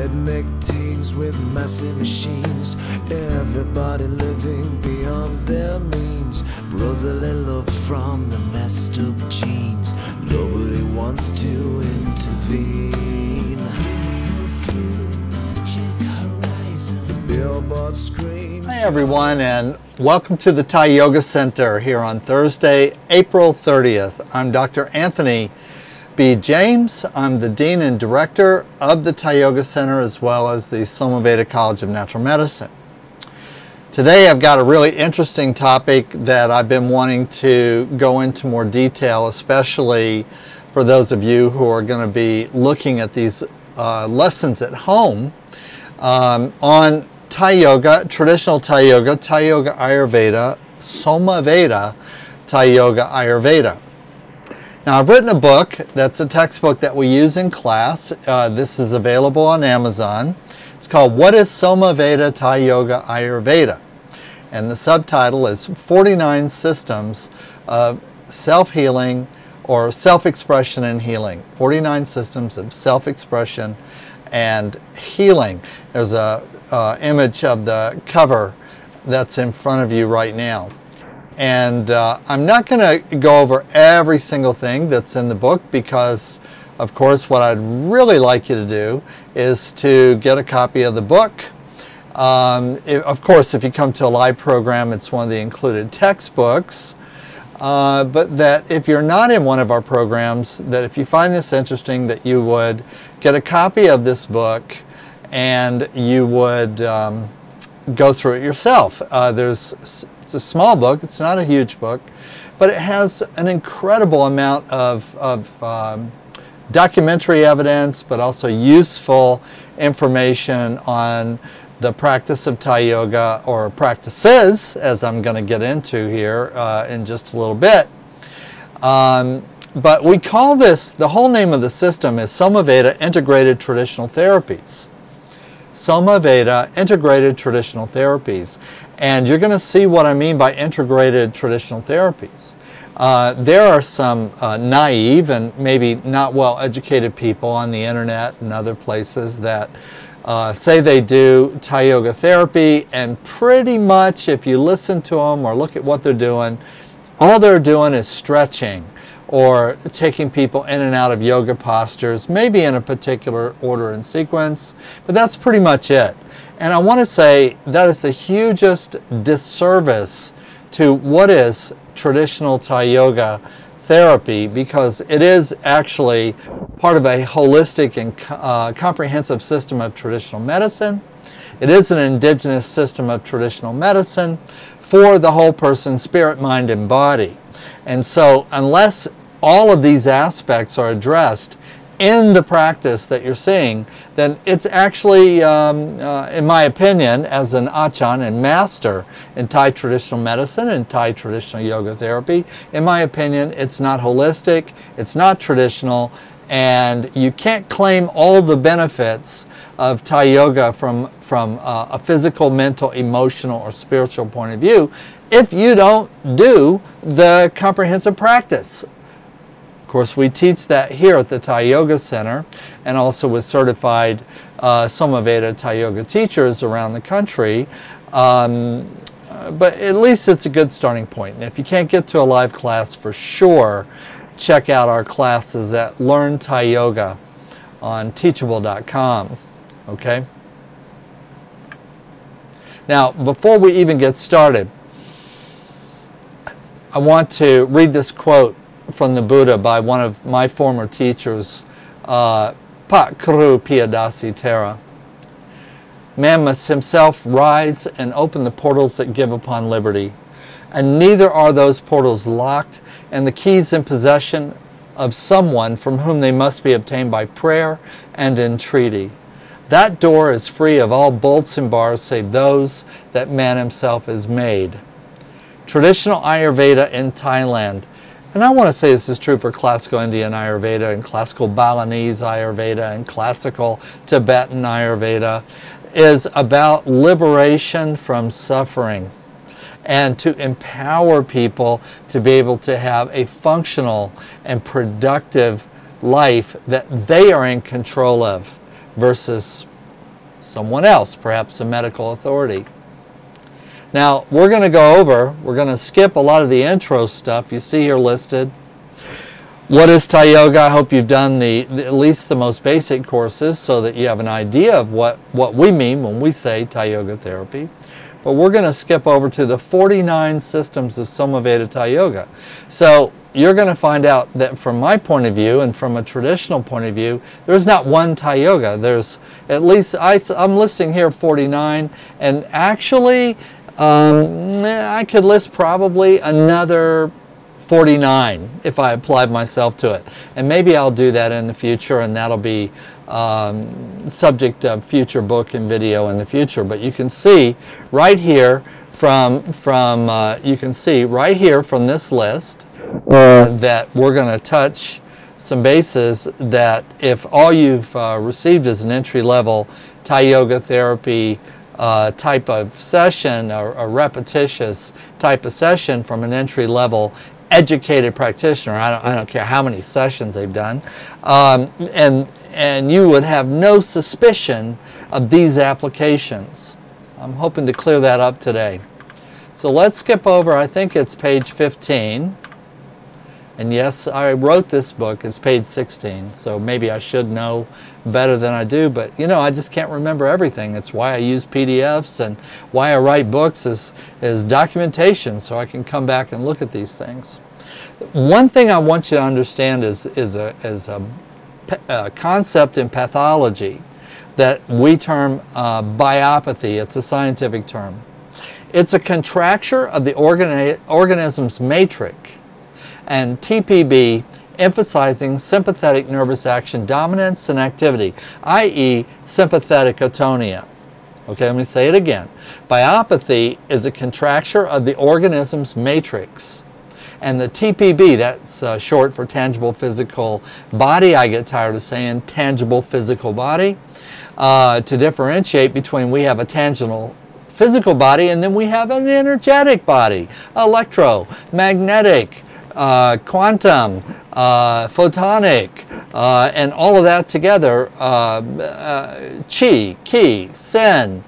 redneck teens with massive machines, everybody living beyond their means, brotherly love from the messed up genes, nobody wants to intervene. The billboard screams. Hi everyone, and welcome to the Thai Yoga Center here on Thursday, April 30th. I'm Dr. Anthony B. James. I'm the Dean and Director of the Thai Yoga Center as well as the SomaVeda College of Natural Medicine. Today I've got a really interesting topic that I've been wanting to go into more detail, especially for those of you who are going to be looking at these lessons at home on Thai Yoga, traditional Thai Yoga Ayurveda, SomaVeda Thai Yoga Ayurveda. Now, I've written a book that's a textbook that we use in class. This is available on Amazon. It's called What is SomaVeda Thai Yoga Ayurveda? And the subtitle is 49 Systems of Self-Healing or Self-Expression and Healing. 49 Systems of Self-Expression and Healing. There's a image of the cover that's in front of you right now. And I'm not going to go over every single thing that's in the book because, of course, what I'd really like you to do is to get a copy of the book. Of course, if you come to a live program, it's one of the included textbooks. But that if you're not in one of our programs, that if you find this interesting, that you would get a copy of this book and you would go through it yourself. It's a small book, it's not a huge book, but it has an incredible amount of documentary evidence, but also useful information on the practice of Thai Yoga, or practices, as I'm going to get into here in just a little bit. But we call this, the whole name of the system is SomaVeda Integrated Traditional Therapies. SomaVeda Integrated Traditional Therapies. And you're going to see what I mean by integrated traditional therapies. There are some naive and maybe not well educated people on the internet and other places that say they do Thai Yoga therapy, and pretty much if you listen to them or look at what they're doing, all they're doing is stretching or taking people in and out of yoga postures, maybe in a particular order and sequence, but that's pretty much it. And I want to say that is the hugest disservice to what is traditional Thai Yoga therapy, because it is actually part of a holistic and comprehensive system of traditional medicine. It is an indigenous system of traditional medicine for the whole person, spirit, mind, and body. And so unless all of these aspects are addressed in the practice that you're seeing, then it's actually, in my opinion, as an Ajahn and master in Thai traditional medicine and Thai traditional yoga therapy, in my opinion, it's not holistic, it's not traditional, and you can't claim all the benefits of Thai yoga from a physical, mental, emotional, or spiritual point of view if you don't do the comprehensive practice. Of course, we teach that here at the Thai Yoga Center, and also with certified SomaVeda Thai Yoga teachers around the country. But at least it's a good starting point. And if you can't get to a live class, for sure, check out our classes at Learn Thai Yoga on teachable.com. Okay? Now, before we even get started, I want to read this quote from the Buddha by one of my former teachers, Pa Kru Piyadasi Thera. Man must himself rise and open the portals that give upon liberty, and neither are those portals locked and the keys in possession of someone from whom they must be obtained by prayer and entreaty. That door is free of all bolts and bars save those that man himself has made. Traditional Ayurveda in Thailand, and I want to say this is true for classical Indian Ayurveda and classical Balinese Ayurveda and classical Tibetan Ayurveda, is about liberation from suffering and to empower people to be able to have a functional and productive life that they are in control of versus someone else, perhaps a medical authority. Now, we're going to skip a lot of the intro stuff you see here listed. What is Thai Yoga? I hope you've done at least the most basic courses so that you have an idea of what we mean when we say Thai Yoga therapy. But we're going to skip over to the 49 systems of SomaVeda Thai Yoga. So you're going to find out that from my point of view and from a traditional point of view, there's not one Thai Yoga. There's at least, I'm listing here 49, and actually I could list probably another 49 if I applied myself to it. And maybe I'll do that in the future, and that'll be subject of future book and video in the future. But you can see right here from this list that we're going to touch some bases that if all you've received is an entry-level Thai Yoga therapy type of session, or a repetitious type of session from an entry-level educated practitioner, I don't care how many sessions they've done, and you would have no suspicion of these applications. I'm hoping to clear that up today. So let's skip over, I think it's page 15. And yes, I wrote this book, it's page 16, so maybe I should know better than I do, but you know, I just can't remember everything. It's why I use PDFs, and why I write books is documentation, so I can come back and look at these things. One thing I want you to understand is a concept in pathology that we term biopathy. It's a scientific term. It's a contracture of the organism's matrix, and TPB, emphasizing sympathetic nervous action dominance and activity, i.e. sympathetic atonia. Okay, let me say it again. Biopathy is a contracture of the organism's matrix. And the TPB, that's short for tangible physical body. I get tired of saying tangible physical body. To differentiate between, we have a tangible physical body, and then we have an energetic body, electromagnetic, quantum, photonic, and all of that together, chi, ki, sen,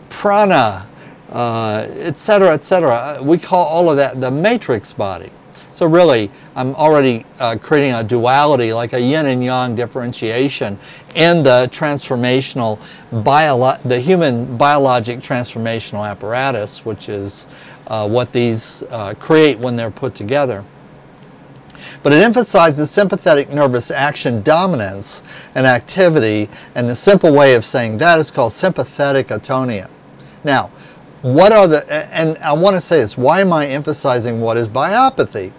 prana, etc., etc. We call all of that the matrix body. So really, I'm already creating a duality, like a yin and yang differentiation in the transformational, the human biologic transformational apparatus, which is what these create when they're put together. But it emphasizes sympathetic nervous action dominance and activity, and the simple way of saying that is called sympathetic atonia. Now, what are and I want to say this, why am I emphasizing what is biopathy?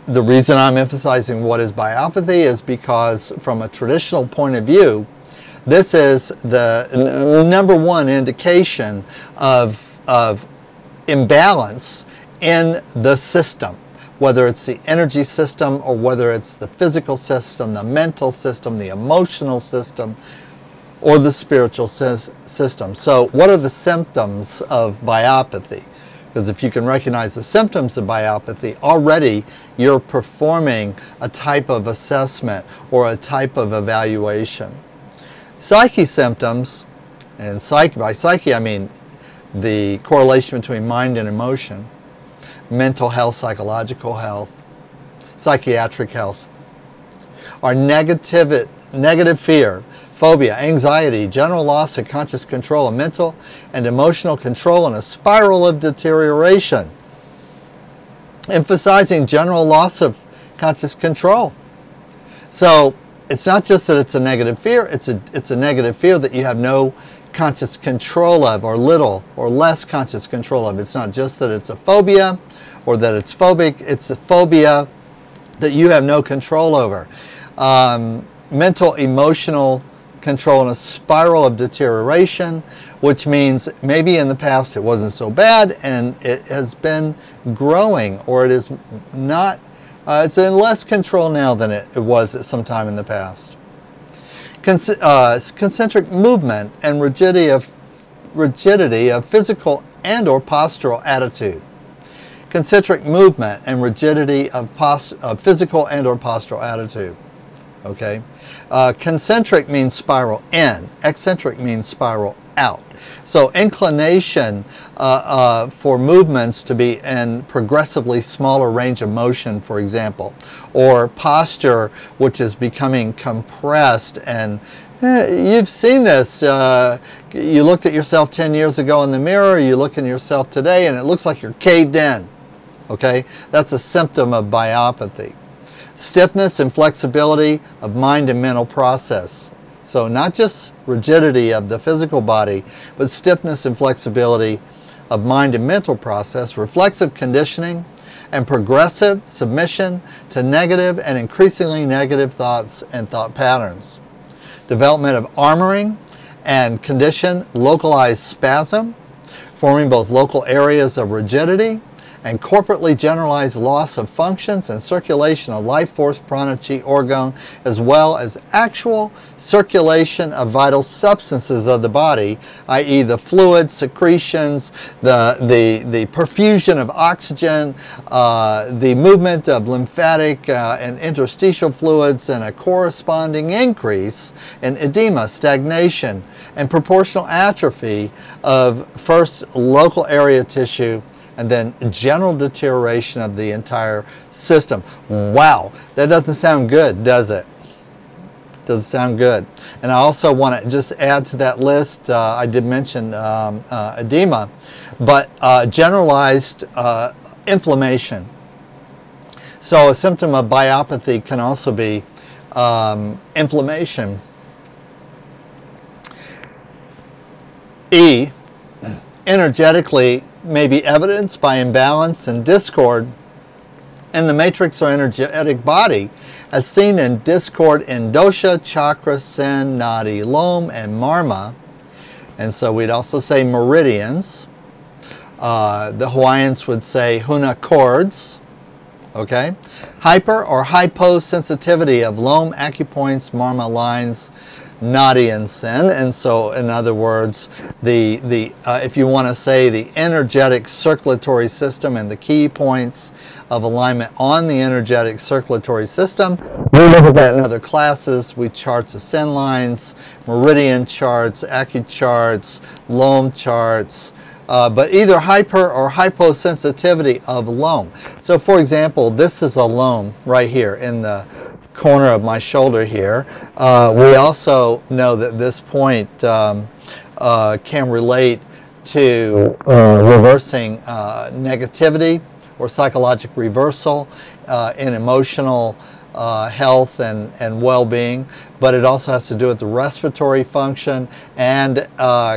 The reason I'm emphasizing what is biopathy is because from a traditional point of view, this is the #1 indication of imbalance in the system, whether it's the energy system or whether it's the physical system, the mental system, the emotional system, or the spiritual system. So what are the symptoms of biopathy? Because if you can recognize the symptoms of biopathy, already you're performing a type of assessment or a type of evaluation. Psyche symptoms, and by psyche I mean the correlation between mind and emotion, mental health, psychological health, psychiatric health, are negative fear, phobia, anxiety, general loss of conscious control of mental and emotional control, and a spiral of deterioration, emphasizing general loss of conscious control. So it's not just that it's a negative fear, it's a negative fear that you have no conscious control of, or little or less conscious control of. It's not just that it's a phobia or that it's phobic, it's a phobia that you have no control over. Mental, emotional control, and a spiral of deterioration, which means maybe in the past it wasn't so bad and it has been growing, or it is not, it's in less control now than it was at some time in the past. Concentric movement and rigidity of physical and or postural attitude. Concentric movement and rigidity of physical and or postural attitude. Okay, concentric means spiral in, eccentric means spiral out. So inclination for movements to be in progressively smaller range of motion, for example, or posture which is becoming compressed. And you've seen this. You looked at yourself 10 years ago in the mirror, you look at yourself today and it looks like you're caved in. Okay, that's a symptom of biopathy. Stiffness and flexibility of mind and mental process. So not just rigidity of the physical body, but stiffness and flexibility of mind and mental process, reflexive conditioning, and progressive submission to negative and increasingly negative thoughts and thought patterns. Development of armoring and condition localized spasm, forming both local areas of rigidity and corporately generalized loss of functions and circulation of life force, prana, chi, orgone, as well as actual circulation of vital substances of the body, i.e. the fluids, secretions, the perfusion of oxygen, the movement of lymphatic and interstitial fluids, and a corresponding increase in edema, stagnation, and proportional atrophy of first local area tissue and then general deterioration of the entire system. Wow, that doesn't sound good, does it? Doesn't sound good. And I also want to just add to that list, I did mention edema, but generalized inflammation. So a symptom of biopathy can also be inflammation. E, energetically, may be evidenced by imbalance and discord in the matrix or energetic body, as seen in discord in dosha, chakra, sen, nadi, lom, and marma. And so we'd also say meridians. The Hawaiians would say huna cords. Okay, hyper or hyposensitivity of lom, acupoints, marma lines, nadi, and sen. And so, in other words, if you want to say the energetic circulatory system and the key points of alignment on the energetic circulatory system, we look at that in other classes. We chart the sen lines, meridian charts, acu charts, lom charts, but either hyper or hyposensitivity of lom. So, for example, this is a lom right here in the corner of my shoulder here. We also know that this point can relate to reversing negativity or psychological reversal in emotional health and well-being, but it also has to do with the respiratory function and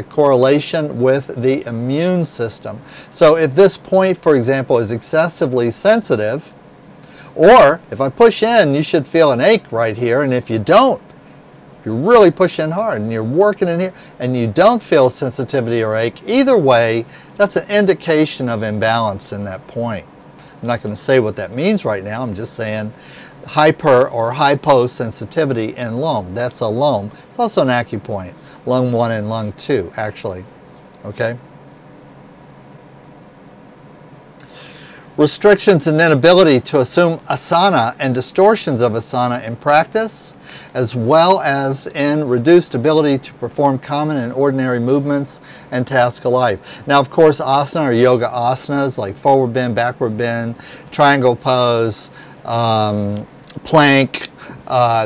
correlation with the immune system. So if this point, for example, is excessively sensitive, or if I push in, you should feel an ache right here, and if you don't, you're really pushing hard and you're working in here and you don't feel sensitivity or ache, either way, that's an indication of imbalance in that point. I'm not going to say what that means right now. I'm just saying hyper or hyposensitivity in lom. That's a lom. It's also an acupoint. Lung 1 and lung 2, actually. Okay? Restrictions and inability to assume asana and distortions of asana in practice, as well as in reduced ability to perform common and ordinary movements and tasks of life. Now, of course, asana or yoga asanas like forward bend, backward bend, triangle pose, plank.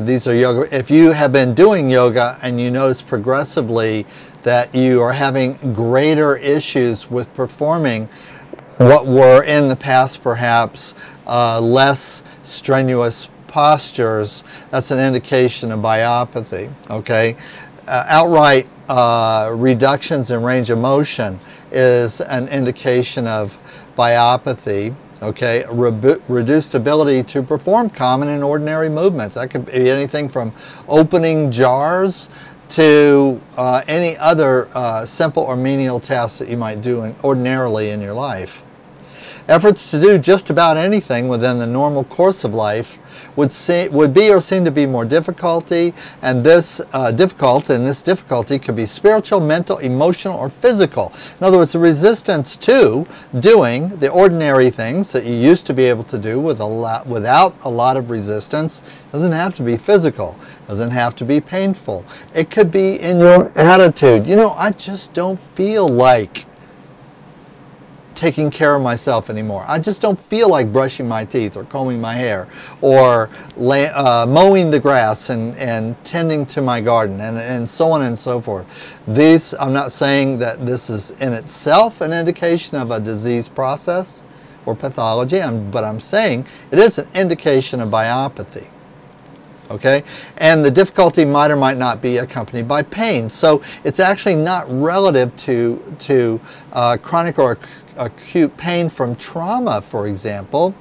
These are yoga. If you have been doing yoga and you notice progressively that you are having greater issues with performing what were in the past perhaps less strenuous postures, that's an indication of biopathy. Okay, outright reductions in range of motion is an indication of biopathy. Okay, reduced ability to perform common and ordinary movements. That could be anything from opening jars to any other simple or menial tasks that you might do ordinarily in your life. Efforts to do just about anything within the normal course of life would be or seem to be more difficulty, and this difficulty could be spiritual, mental, emotional, or physical. In other words, the resistance to doing the ordinary things that you used to be able to do without a lot of resistance. Doesn't have to be physical, doesn't have to be painful. It could be in your attitude. You know, I just don't feel like taking care of myself anymore. I just don't feel like brushing my teeth or combing my hair or mowing the grass and tending to my garden and so on and so forth. I'm not saying that this is in itself an indication of a disease process or pathology, but I'm saying it is an indication of biopathy. Okay, and the difficulty might or might not be accompanied by pain. So it's actually not relative to chronic or acute pain from trauma, for example,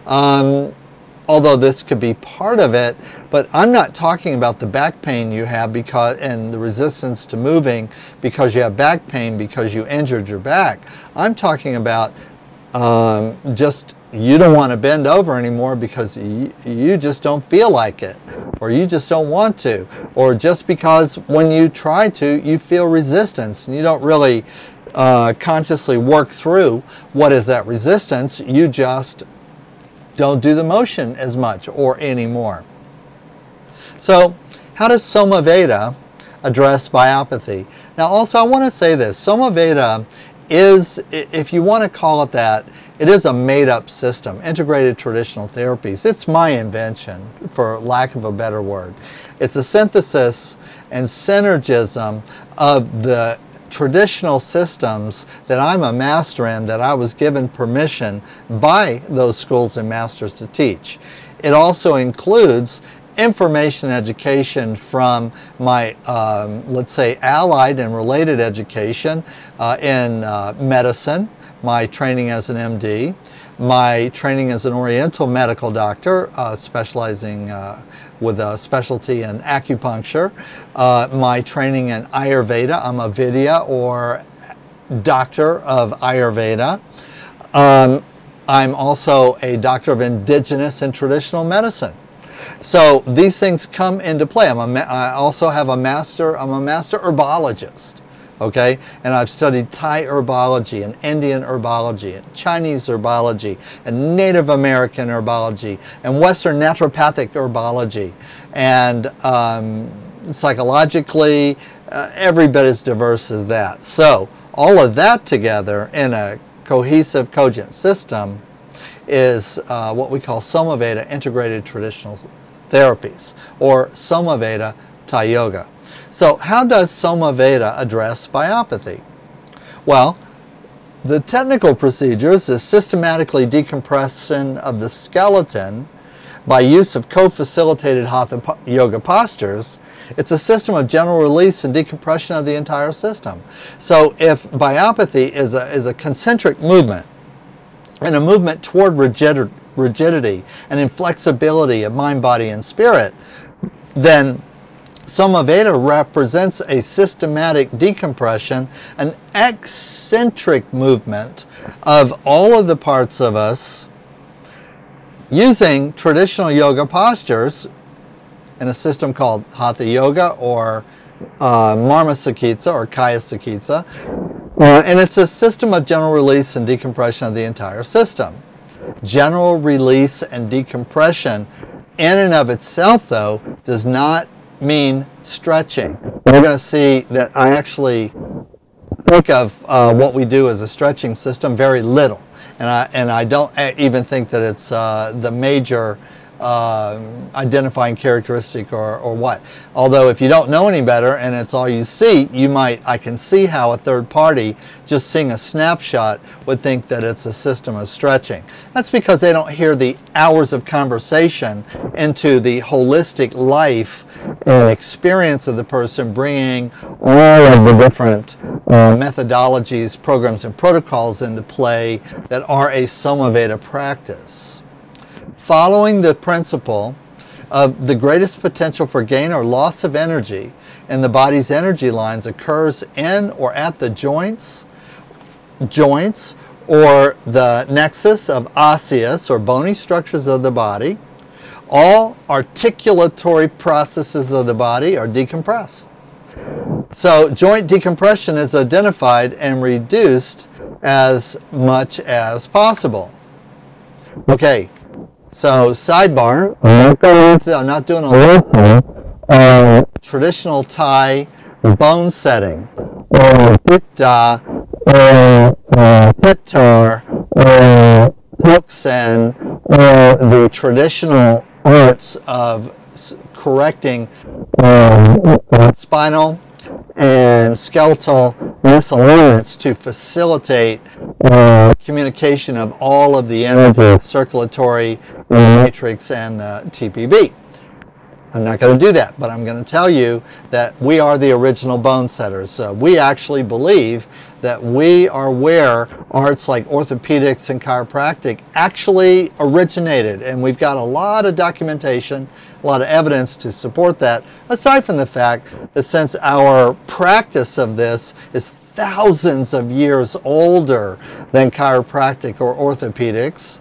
although this could be part of it. But I'm not talking about the back pain you have and the resistance to moving because you have back pain because you injured your back. I'm talking about just you don't want to bend over anymore because you just don't feel like it, or you just don't want to, or just because when you try to, you feel resistance and you don't really consciously work through what is that resistance. You just don't do the motion as much or anymore. So how does SomaVeda address biopathy? Now also I want to say this, SomaVeda is, if you want to call it that, it is a made-up system, integrated traditional therapies. It's my invention, for lack of a better word. It's a synthesis and synergism of the traditional systems that I'm a master in, that I was given permission by those schools and masters to teach. It also includes information education from my, let's say, allied and related education in medicine, my training as an MD, my training as an Oriental medical doctor, specializing with a specialty in acupuncture, my training in Ayurveda. I'm a Vidya or doctor of Ayurveda. I'm also a doctor of indigenous and traditional medicine. So these things come into play. I also have I'm a master herbologist. Okay, and I've studied Thai herbology and Indian herbology and Chinese herbology and Native American herbology and Western naturopathic herbology, and psychologically every bit as diverse as that. So all of that together in a cohesive, cogent system is what we call SomaVeda Integrated Traditional Therapies, or SomaVeda Thai Yoga. So how does SomaVeda address biopathy? Well, the technical procedures is systematically decompression of the skeleton by use of co-facilitated Hatha yoga postures. It's a system of general release and decompression of the entire system. So if biopathy is a concentric movement, and a movement toward rigidity and inflexibility of mind, body, and spirit, then SomaVeda represents a systematic decompression, an eccentric movement of all of the parts of us using traditional yoga postures in a system called Hatha Yoga or Marma Sakitsa or Kaya Sakitsa. And it's a system of general release and decompression of the entire system. General release and decompression in and of itself, though, does not mean stretching. We're going to see that I actually think of what we do as a stretching system very little. And I don't even think that it's the major identifying characteristic or what. Although if you don't know any better and it's all you see, I can see how a third party just seeing a snapshot would think that it's a system of stretching. That's because they don't hear the hours of conversation into the holistic life and experience of the person, bringing all of the different methodologies, programs, and protocols into play that are a SomaVeda practice. Following the principle of the greatest potential for gain or loss of energy in the body's energy lines occurs in or at the joints or the nexus of osseous or bony structures of the body, all articulatory processes of the body are decompressed. So joint decompression is identified and reduced as much as possible. Okay, so sidebar, I'm not doing a lesson on traditional Thai bone setting, or pitta, or pittar, or toksen, or the traditional arts of correcting spinal and skeletal misalignments to facilitate communication of all of the energy, circulatory, matrix, and TPB. I'm not going to do that, but I'm going to tell you that we are the original bone setters. So we actually believe that we are where arts like orthopedics and chiropractic actually originated, and we've got a lot of documentation, a lot of evidence to support that, aside from the fact that since our practice of this is thousands of years older than chiropractic or orthopedics,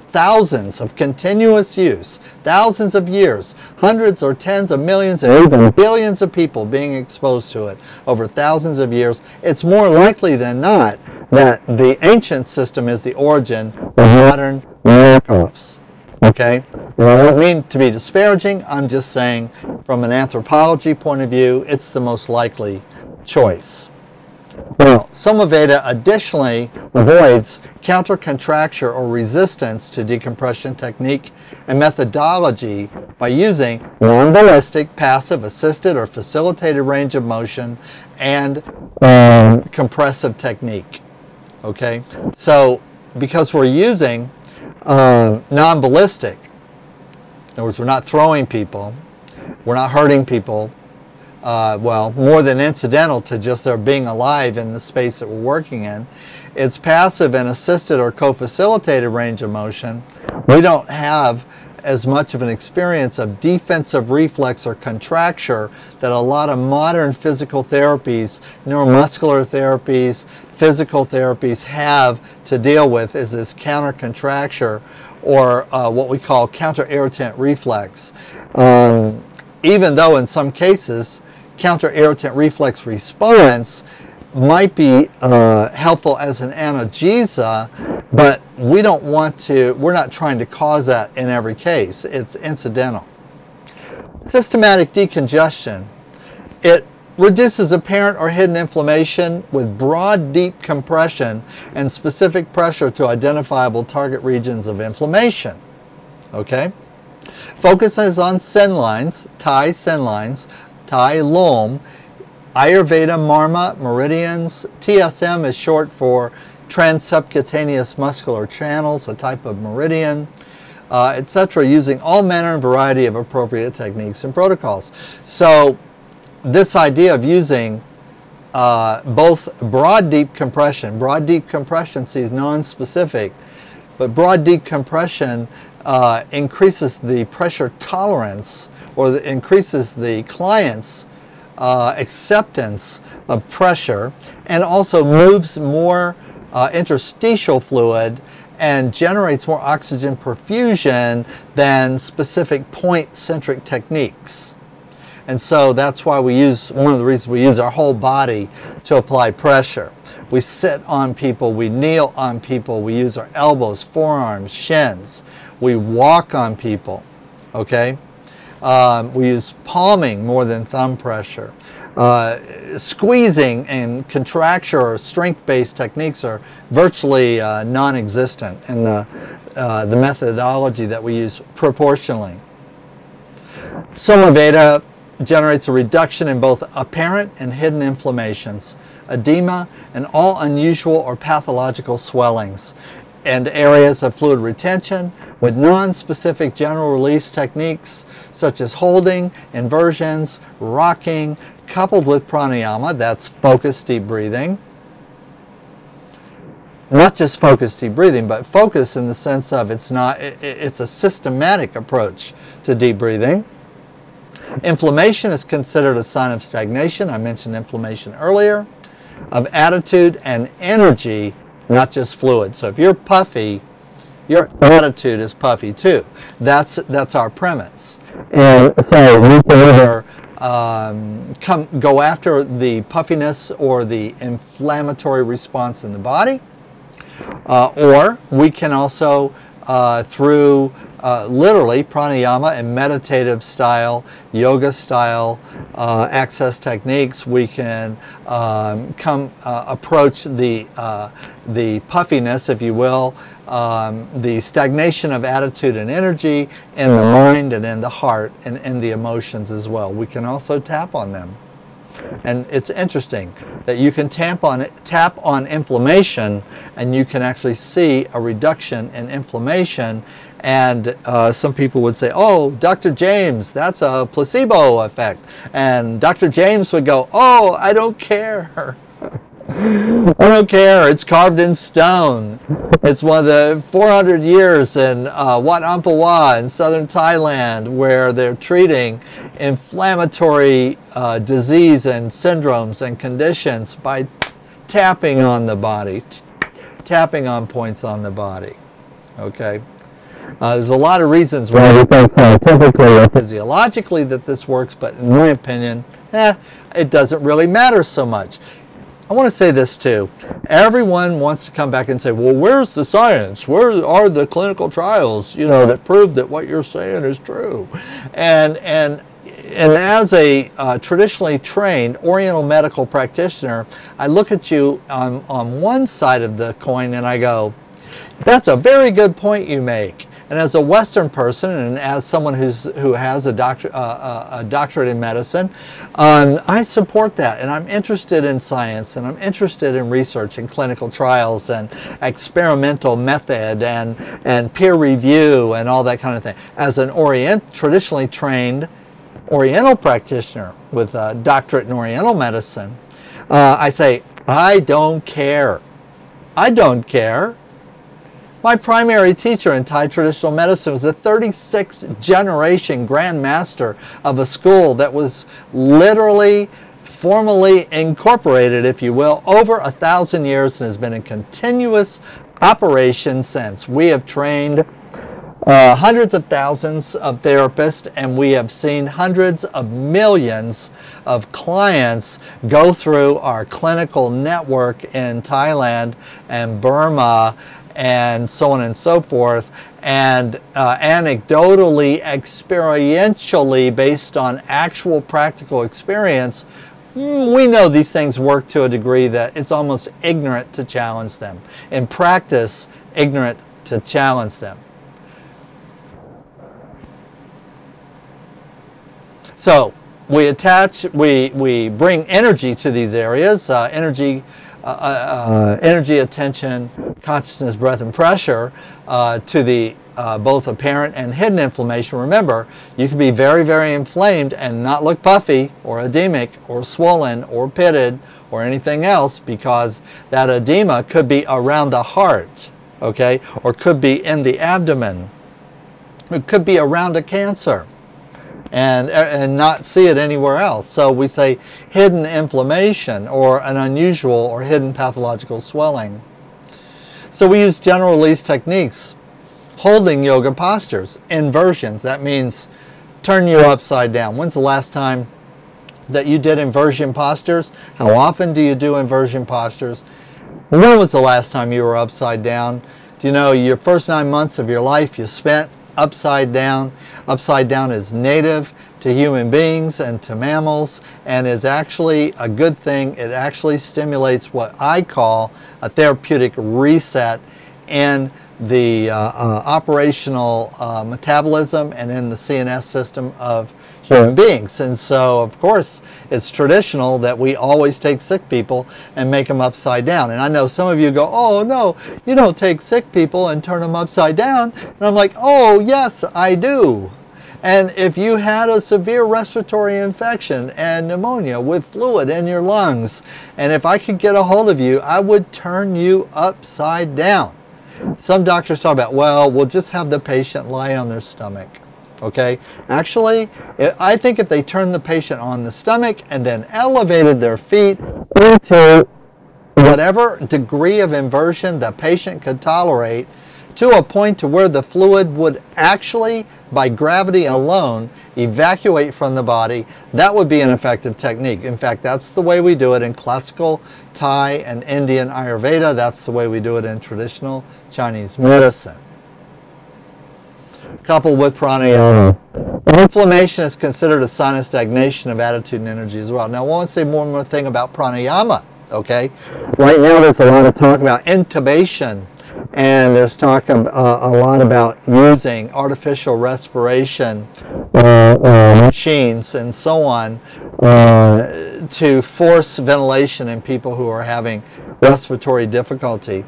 thousands of continuous use, thousands of years, hundreds or tens of millions and even billions of people being exposed to it over thousands of years, it's more likely than not that the ancient system is the origin of modern knockoffs. Okay? Well, I don't mean to be disparaging, I'm just saying from an anthropology point of view, it's the most likely choice. Well, SomaVeda additionally avoids counter-contracture or resistance to decompression technique and methodology by using non-ballistic, passive, assisted, or facilitated range of motion and compressive technique. Okay? So, because we're using non-ballistic, in other words, we're not throwing people, we're not hurting people, well, more than incidental to just their being alive in the space that we're working in. It's passive and assisted or co-facilitated range of motion. We don't have as much of an experience of defensive reflex or contracture that a lot of modern physical therapies, neuromuscular therapies, physical therapies have to deal with, is this counter-contracture or what we call counter-irritant reflex. Even though in some cases counter-irritant reflex response might be helpful as an analgesia, but we don't want to, we're not trying to cause that in every case. It's incidental. Systematic decongestion. It reduces apparent or hidden inflammation with broad, deep compression and specific pressure to identifiable target regions of inflammation. Okay? Focuses on sen lines, Thai sen lines, Thai Lom, Ayurveda Marma, meridians. TSM is short for transsubcutaneous muscular channels, a type of meridian, etc., using all manner and variety of appropriate techniques and protocols. So this idea of using both broad deep compression sees non-specific, but broad deep compression increases the pressure tolerance, or increases the client's acceptance of pressure, and also moves more interstitial fluid and generates more oxygen perfusion than specific point-centric techniques. And so that's why we use, one of the reasons we use our whole body to apply pressure. We sit on people, we kneel on people, we use our elbows, forearms, shins. We walk on people, okay? We use palming more than thumb pressure. Squeezing and contracture or strength-based techniques are virtually non-existent in the methodology that we use proportionally. SomaVeda generates a reduction in both apparent and hidden inflammations, edema, and all unusual or pathological swellings, and areas of fluid retention with non-specific general release techniques such as holding, inversions, rocking, coupled with pranayama, that's focused deep breathing. Not just focused deep breathing, but focus in the sense of it's a systematic approach to deep breathing. Inflammation is considered a sign of stagnation. I mentioned inflammation earlier. Of attitude and energy not just fluid. So if you're puffy, your attitude is puffy too. That's our premise. And so we can either go after the puffiness or the inflammatory response in the body, or we can also through literally pranayama and meditative style, yoga style access techniques, we can approach the puffiness, if you will, the stagnation of attitude and energy in the mind and in the heart and in the emotions as well. We can also tap on them. And it's interesting that you can tap on inflammation, and you can actually see a reduction in inflammation. And some people would say, oh, Dr. James, that's a placebo effect. And Dr. James would go, oh, I don't care. I don't care. It's carved in stone. It's one of the 400 years in Wat Ampawah in southern Thailand, where they're treating inflammatory disease and syndromes and conditions by tapping on the body, tapping on points on the body. Okay? There's a lot of reasons why we think scientifically or physiologically that this works, but in my opinion, it doesn't really matter so much. I want to say this too. Everyone wants to come back and say, well, where's the science? Where are the clinical trials, you know, that prove that what you're saying is true? And as a traditionally trained Oriental medical practitioner, I look at you on one side of the coin and I go, that's a very good point you make. And as a Western person, and as someone who has a doctorate in medicine, I support that. And I'm interested in science, and I'm interested in research and clinical trials and experimental method and peer review and all that kind of thing. As an traditionally trained Oriental practitioner with a doctorate in Oriental medicine, I say, I don't care. I don't care. My primary teacher in Thai traditional medicine was a 36th generation Grand Master of a school that was literally formally incorporated, if you will, over 1,000 years and has been in continuous operation since. We have trained hundreds of thousands of therapists, and we have seen hundreds of millions of clients go through our clinical network in Thailand and Burma and so on and so forth, and anecdotally, experientially, based on actual practical experience, we know these things work to a degree that it's almost ignorant to challenge them. In practice, ignorant to challenge them. So we bring energy to these areas, energy, attention, consciousness, breath, and pressure to the both apparent and hidden inflammation. Remember, you can be very, very inflamed and not look puffy or edemic or swollen or pitted or anything else, because that edema could be around the heart, okay, or could be in the abdomen. It could be around a cancer. And not see it anywhere else. So we say hidden inflammation or an unusual or hidden pathological swelling. So we use general release techniques, holding yoga postures, inversions. That means turn you upside down. When's the last time that you did inversion postures? How often do you do inversion postures? When was the last time you were upside down? Do you know your first 9 months of your life you spent upside down? Upside down is native to human beings and to mammals, and is actually a good thing. It actually stimulates what I call a therapeutic reset in the operational metabolism and in the CNS system of human beings. And so, of course, it's traditional that we always take sick people and make them upside down. And I know some of you go, oh no, you don't take sick people and turn them upside down. And I'm like, oh yes, I do. And if you had a severe respiratory infection and pneumonia with fluid in your lungs, and if I could get a hold of you, I would turn you upside down. Some doctors talk about, well, we'll just have the patient lie on their stomach. Okay? Actually, I think if they turned the patient on the stomach and then elevated their feet into whatever degree of inversion the patient could tolerate, to a point to where the fluid would actually, by gravity alone, evacuate from the body. That would be an effective technique. In fact, that's the way we do it in classical Thai and Indian Ayurveda. That's the way we do it in traditional Chinese medicine. Coupled with pranayama. Inflammation is considered a sign of stagnation of attitude and energy as well. Now, I want to say one more thing about pranayama, okay? Right now, there's a lot of talk about intubation, and there's talk a lot about using artificial respiration machines and so on to force ventilation in people who are having respiratory difficulty.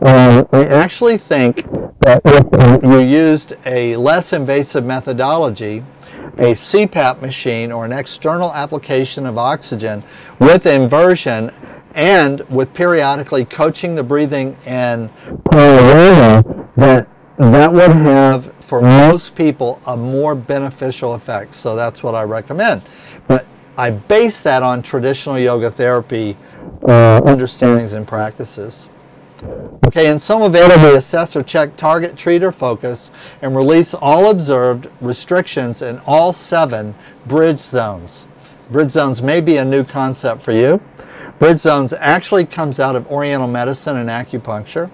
I actually think that if you used a less invasive methodology, a CPAP machine or an external application of oxygen with inversion and with periodically coaching the breathing and pranayama, that would have, for most people, a more beneficial effect. So that's what I recommend. But I base that on traditional yoga therapy understandings and practices. Okay, in SomaVeda, we assess or check, target, treat, or focus, and release all observed restrictions in all 7 bridge zones. Bridge zones may be a new concept for you. Bridge zones actually comes out of Oriental medicine and acupuncture.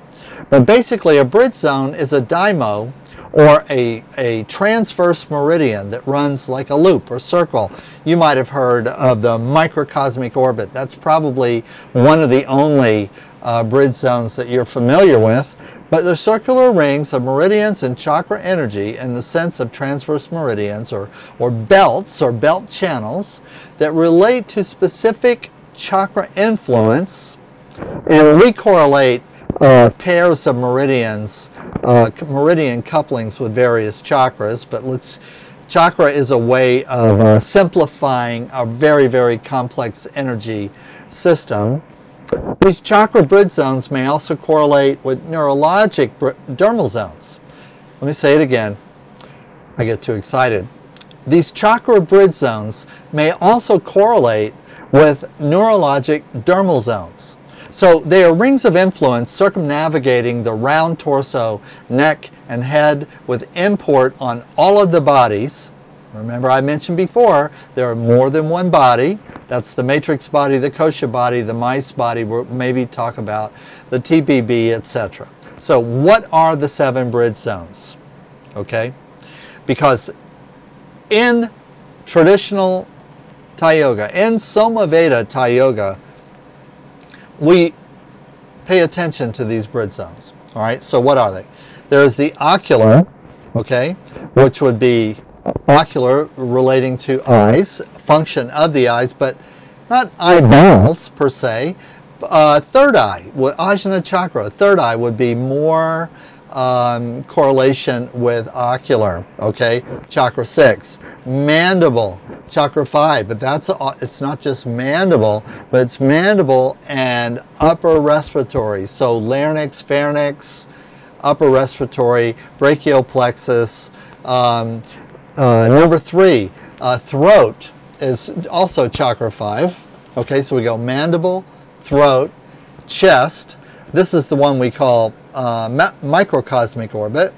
But basically, a bridge zone is a daimo, or a transverse meridian that runs like a loop or circle. You might have heard of the microcosmic orbit. That's probably one of the only bridge zones that you're familiar with. But they're circular rings of meridians and chakra energy in the sense of transverse meridians or belts or belt channels that relate to specific chakra influence, and we correlate pairs of meridians, meridian couplings with various chakras, but chakra is a way of simplifying a very, very complex energy system. These chakra bridge zones may also correlate with neurologic dermal zones. Let me say it again. I get too excited. These chakra bridge zones may also correlate with neurologic dermal zones. So they are rings of influence circumnavigating the round torso, neck, and head with import on all of the bodies. Remember, I mentioned before, there are more than one body. That's the matrix body, the kosha body, the mice body. We'll maybe talk about the TBB, etc. So what are the 7 bridge zones? Okay? Because in traditional Thai Yoga, in SomaVeda Thai Yoga, we pay attention to these bridge zones. All right, so what are they? There's the ocular, okay, which would be ocular relating to eyes, function of the eyes, but not eyeballs per se. Third eye, Ajahn chakra, third eye would be more correlation with ocular, okay, chakra 6. Mandible, chakra 5, but it's not just mandible, but it's mandible and upper respiratory, so larynx, pharynx, upper respiratory, brachial plexus. Number 3, throat is also chakra 5. Okay, so we go mandible, throat, chest. This is the one we call microcosmic orbit.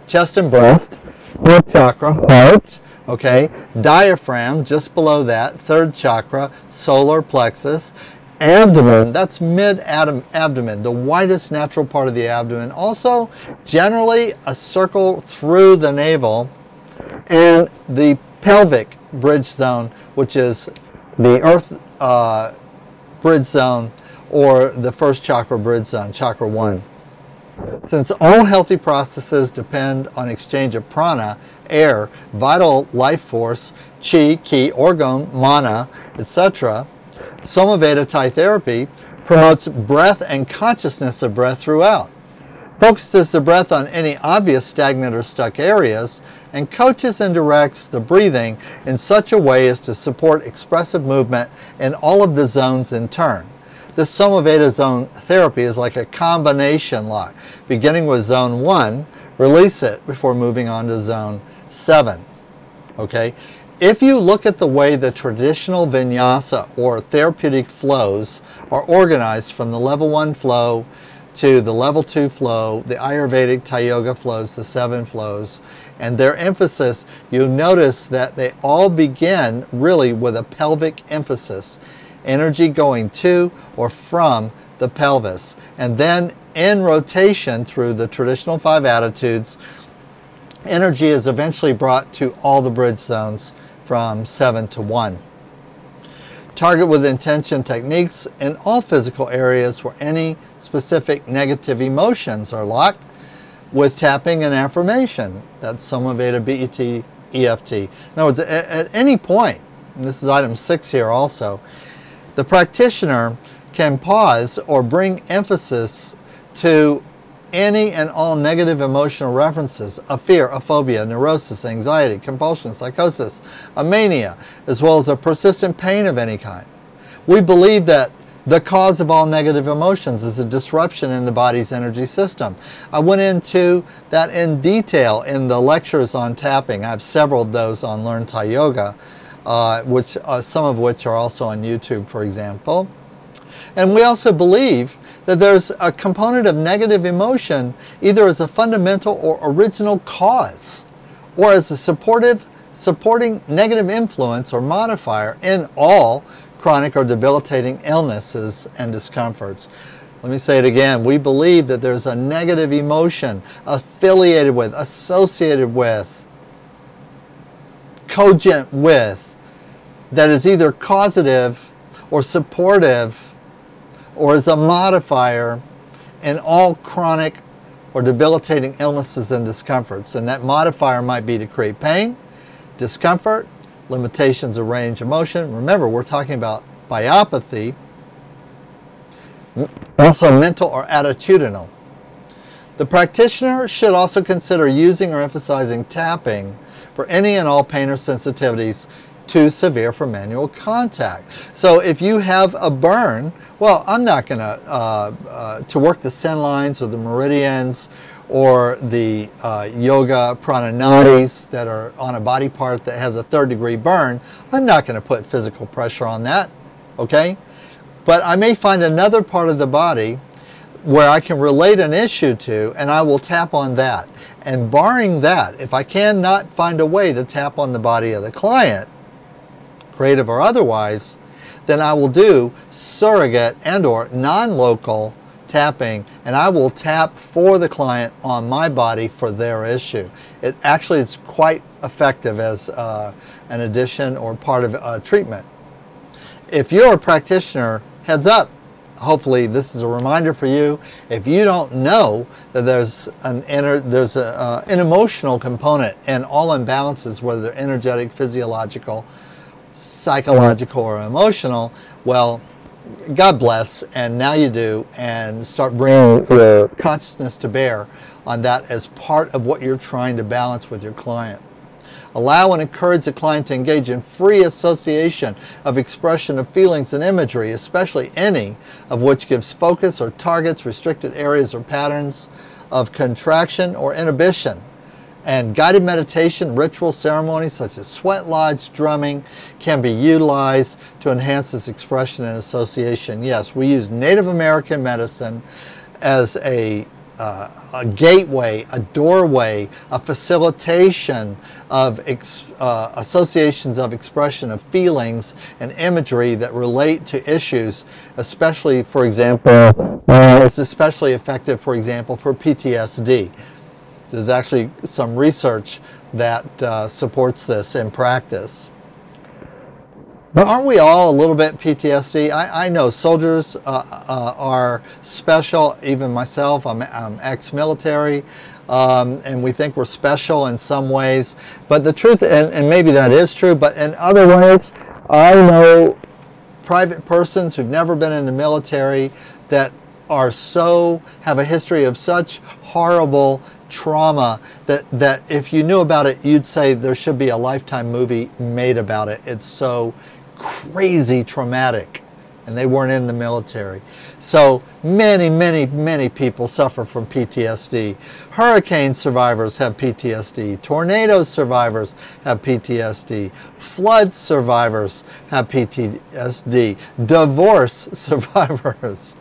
Chest and breast, fourth chakra, heart. Okay, diaphragm just below that, 3rd chakra, solar plexus. Abdomen, that's mid-abdomen, the widest natural part of the abdomen. Also, generally a circle through the navel. And the pelvic bridge zone, which is the earth bridge zone, or the 1st chakra bridge zone, chakra 1. Since all healthy processes depend on exchange of prana, air, vital life force, chi, ki, orgone, mana, etc., SomaVeda Thai therapy promotes breath and consciousness of breath throughout, focuses the breath on any obvious stagnant or stuck areas, and coaches and directs the breathing in such a way as to support expressive movement in all of the zones in turn. This SomaVeda zone therapy is like a combination lock. Beginning with zone 1, release it before moving on to zone 7. Okay? if you look at the way the traditional vinyasa or therapeutic flows are organized from the level 1 flow to the level 2 flow, the Ayurvedic Thai Yoga flows, the 7 flows, and their emphasis, you'll notice that they all begin really with a pelvic emphasis. Energy going to or from the pelvis. And then in rotation through the traditional 5 attitudes, energy is eventually brought to all the bridge zones from 7 to 1. Target with intention techniques in all physical areas where any specific negative emotions are locked with tapping and affirmation. That's SomaVeda BET EFT. In other words, at any point, and this is item 6 here also, the practitioner can pause or bring emphasis to any and all negative emotional references, a fear, a phobia, neurosis, anxiety, compulsion, psychosis, a mania, as well as a persistent pain of any kind. We believe that the cause of all negative emotions is a disruption in the body's energy system. I went into that in detail in the lectures on tapping. I have several of those on Learn Thai Yoga, some of which are also on YouTube, for example. And we also believe that there's a component of negative emotion either as a fundamental or original cause or as a supporting negative influence or modifier in all chronic or debilitating illnesses and discomforts. Let me say it again. We believe that there's a negative emotion affiliated with, associated with, cogent with, that is either causative or supportive or as a modifier in all chronic or debilitating illnesses and discomforts. And that modifier might be to create pain, discomfort, limitations of range of motion. Remember, we're talking about biopathy, also mental or attitudinal. The practitioner should also consider using or emphasizing tapping for any and all pain or sensitivities too severe for manual contact. So if you have a burn, well, I'm not going to work the sen lines or the meridians or the yoga prananadis that are on a body part that has a 3rd-degree burn. I'm not going to put physical pressure on that, okay? But I may find another part of the body where I can relate an issue to, and I will tap on that. And barring that, if I cannot find a way to tap on the body of the client, creative or otherwise, then I will do surrogate and or non-local tapping, and I will tap for the client on my body for their issue. It actually is quite effective as an addition or part of a treatment. If you're a practitioner, heads up, hopefully this is a reminder for you. If you don't know that there's an emotional component in all imbalances, whether they're energetic, physiological, psychological, or emotional, well, God bless, and now you do, and start bringing your consciousness to bear on that as part of what you're trying to balance with your client. Allow and encourage the client to engage in free association of expression of feelings and imagery, especially any of which gives focus or targets restricted areas or patterns of contraction or inhibition. And guided meditation, ritual ceremonies such as sweat lodge, drumming can be utilized to enhance this expression and association. Yes, we use Native American medicine as a gateway, a doorway, a facilitation of associations of expression of feelings and imagery that relate to issues, especially, for example, it's especially effective, for example, for PTSD. There's actually some research that supports this in practice. But aren't we all a little bit PTSD? I know soldiers are special, even myself, I'm ex-military, and we think we're special in some ways. But the truth, and maybe that is true, but in other ways, I know private persons who've never been in the military that have a history of such horrible trauma that if you knew about it, you'd say there should be a Lifetime movie made about it. It's so crazy traumatic and they weren't in the military. So many people suffer from PTSD. Hurricane survivors have PTSD. Tornado survivors have PTSD. Flood survivors have PTSD. Divorce survivors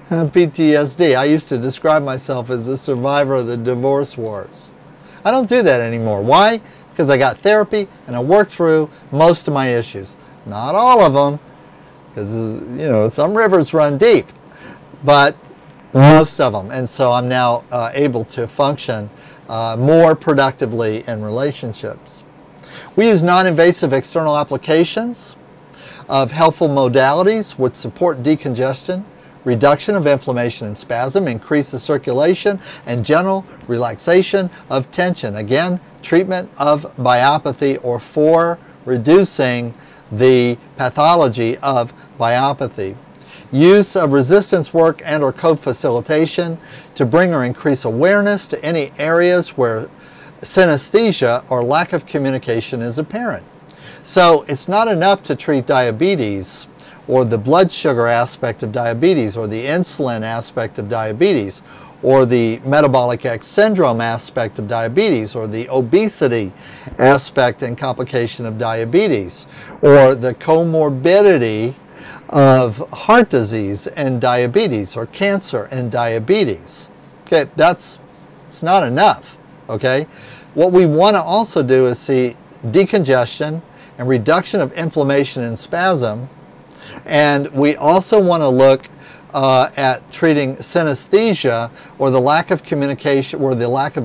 have PTSD. I used to describe myself as a survivor of the divorce wars. I don't do that anymore. Why? Because I got therapy and I worked through most of my issues. Not all of them, because, you know, some rivers run deep, but most of them. And so I'm now able to function more productively in relationships. We use non-invasive external applications of helpful modalities which support decongestion, reduction of inflammation and spasm, increase the circulation, and general relaxation of tension. Again, treatment of biopathy or for reducing the pathology of biopathy. Use of resistance work and or co-facilitation to bring or increase awareness to any areas where synesthesia or lack of communication is apparent. So it's not enough to treat diabetes or the blood sugar aspect of diabetes or the insulin aspect of diabetes or the metabolic X syndrome aspect of diabetes or the obesity aspect and complication of diabetes or the comorbidity of heart disease and diabetes or cancer and diabetes. Okay, it's not enough, okay? What we want to also do is see decongestion and reduction of inflammation and spasm, and we also want to look at treating synesthesia or the lack of communication or the lack of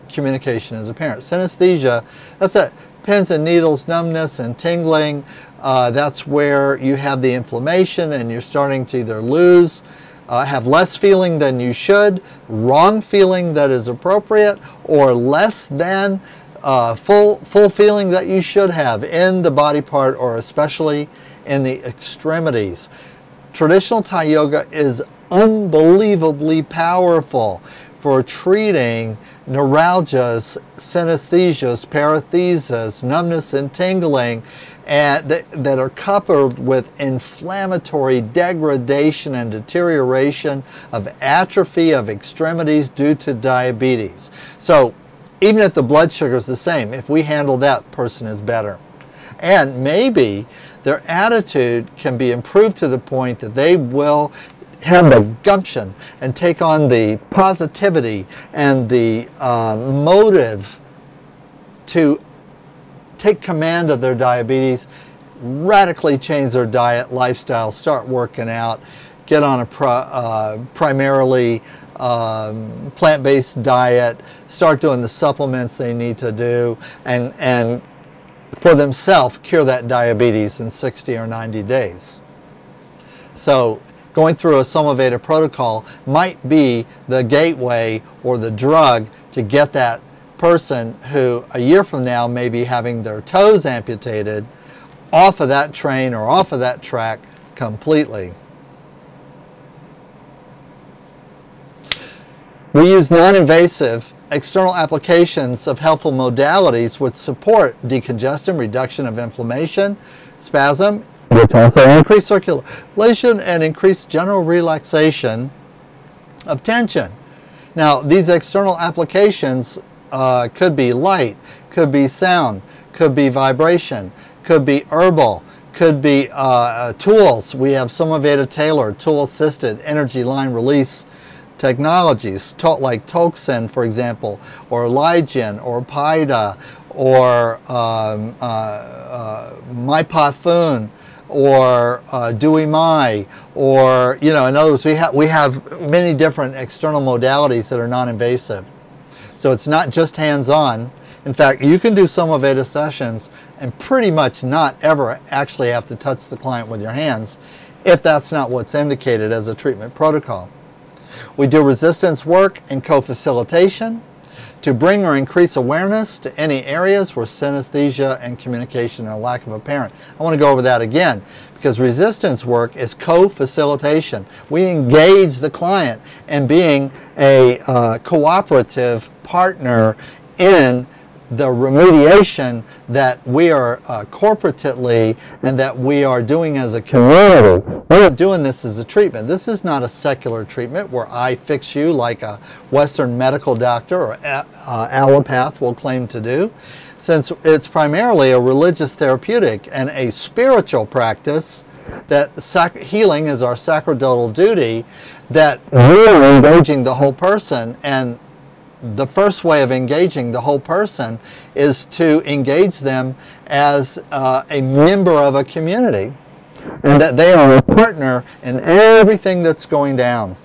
communication is apparent. Synesthesia, that's that pins and needles, numbness and tingling. That's where you have the inflammation and you're starting to either lose, have less feeling than you should, wrong feeling that is appropriate, or less than full feeling that you should have in the body part or especially in the extremities. Traditional Thai yoga is unbelievably powerful for treating neuralgias, synesthesias, paresthesias, numbness and tingling, and that are coupled with inflammatory degradation and deterioration of atrophy of extremities due to diabetes. So even if the blood sugar is the same, if we handle that, person is better. And maybe their attitude can be improved to the point that they will have the gumption and take on the positivity and the motive to take command of their diabetes, radically change their diet, lifestyle, start working out, get on a primarily plant-based diet, start doing the supplements they need to do, and for themselves cure that diabetes in 60 or 90 days. So going through a SomaVeda protocol might be the gateway or the drug to get that person who a year from now may be having their toes amputated off of that train or off of that track completely. We use non-invasive external applications of helpful modalities which support decongestion, reduction of inflammation, spasm, which also increase circulation and increase general relaxation of tension. Now, these external applications could be light, could be sound, could be vibration, could be herbal, could be tools. We have SomaVeda tailored, tool-assisted energy line release technologies, like Toxin, for example, or Ligin, or Paida, or Mai Pa Phun, or Dui Mai, or, you know, in other words, we have many different external modalities that are non-invasive. So it's not just hands-on. In fact, you can do SomaVeda sessions and pretty much not ever actually have to touch the client with your hands if that's not what's indicated as a treatment protocol. We do resistance work and co-facilitation to bring or increase awareness to any areas where synesthesia and communication are lack of apparent. I want to go over that again because resistance work is co-facilitation. We engage the client in being a cooperative partner in the remediation that we are corporately and that we are doing as a community. We're not doing this as a treatment. This is not a secular treatment where I fix you like a Western medical doctor or allopath will claim to do, since it's primarily a religious therapeutic and a spiritual practice that healing is our sacerdotal duty, that we are engaging the whole person. And the first way of engaging the whole person is to engage them as a member of a community, and that they are a partner in everything that's going down.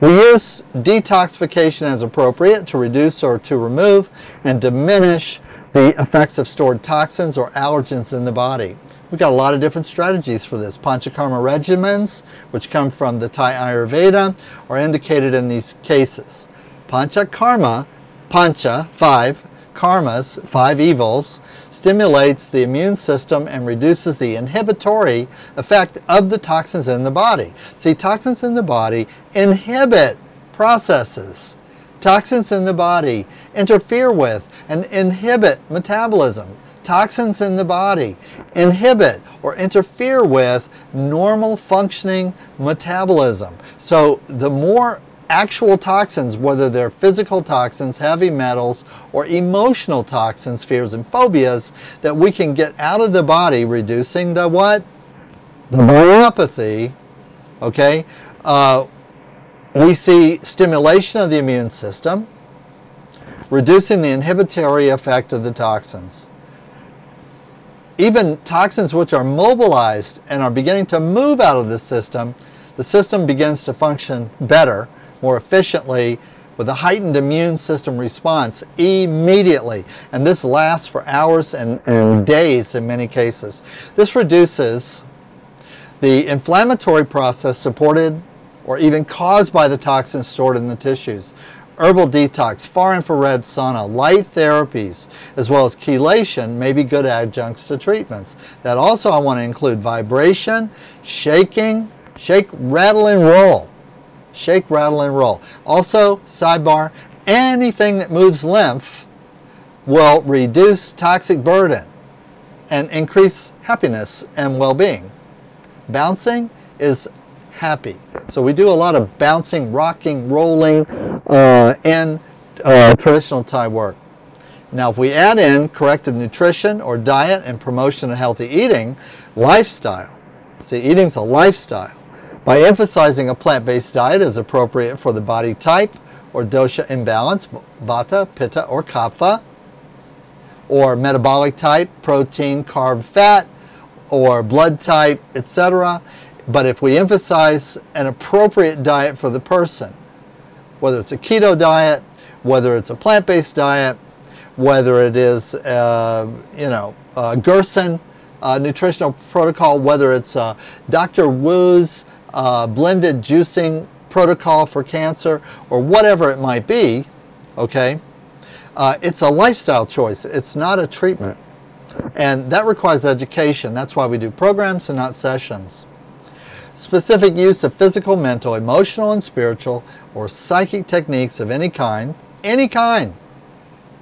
We use detoxification as appropriate to reduce or to remove and diminish the effects of stored toxins or allergens in the body. We've got a lot of different strategies for this. Panchakarma regimens, which come from the Thai Ayurveda, are indicated in these cases. Panchakarma, pancha, 5, karmas, 5 evils, stimulates the immune system and reduces the inhibitory effect of the toxins in the body. See, toxins in the body inhibit processes. Toxins in the body interfere with and inhibit metabolism. Toxins in the body inhibit or interfere with normal functioning metabolism. So the more actual toxins, whether they're physical toxins, heavy metals, or emotional toxins, fears and phobias, that we can get out of the body, reducing the what? The myopathy, okay? We see stimulation of the immune system, reducing the inhibitory effect of the toxins. Even toxins which are mobilized and are beginning to move out of the system begins to function better, more efficiently, with a heightened immune system response immediately. And this lasts for hours and days in many cases. This reduces the inflammatory process supported or even caused by the toxins stored in the tissues. Herbal detox, far infrared sauna, light therapies, as well as chelation may be good adjuncts to treatments. That also I want to include vibration, shaking, shake, rattle, and roll. Shake, rattle, and roll. Also, sidebar, anything that moves lymph will reduce toxic burden and increase happiness and well-being. Bouncing is happy. So we do a lot of bouncing, rocking, rolling in traditional Thai work. Now, if we add in corrective nutrition or diet and promotion of healthy eating, lifestyle. See, eating's a lifestyle. By emphasizing a plant-based diet is appropriate for the body type or dosha imbalance, vata, pitta, or kapha, or metabolic type, protein, carb, fat, or blood type, etc. But if we emphasize an appropriate diet for the person, whether it's a keto diet, whether it's a plant-based diet, whether it is, Gerson nutritional protocol, whether it's Dr. Wu's blended juicing protocol for cancer, or whatever it might be, okay, it's a lifestyle choice. It's not a treatment. And that requires education. That's why we do programs and not sessions. Specific use of physical, mental, emotional, and spiritual or psychic techniques of any kind,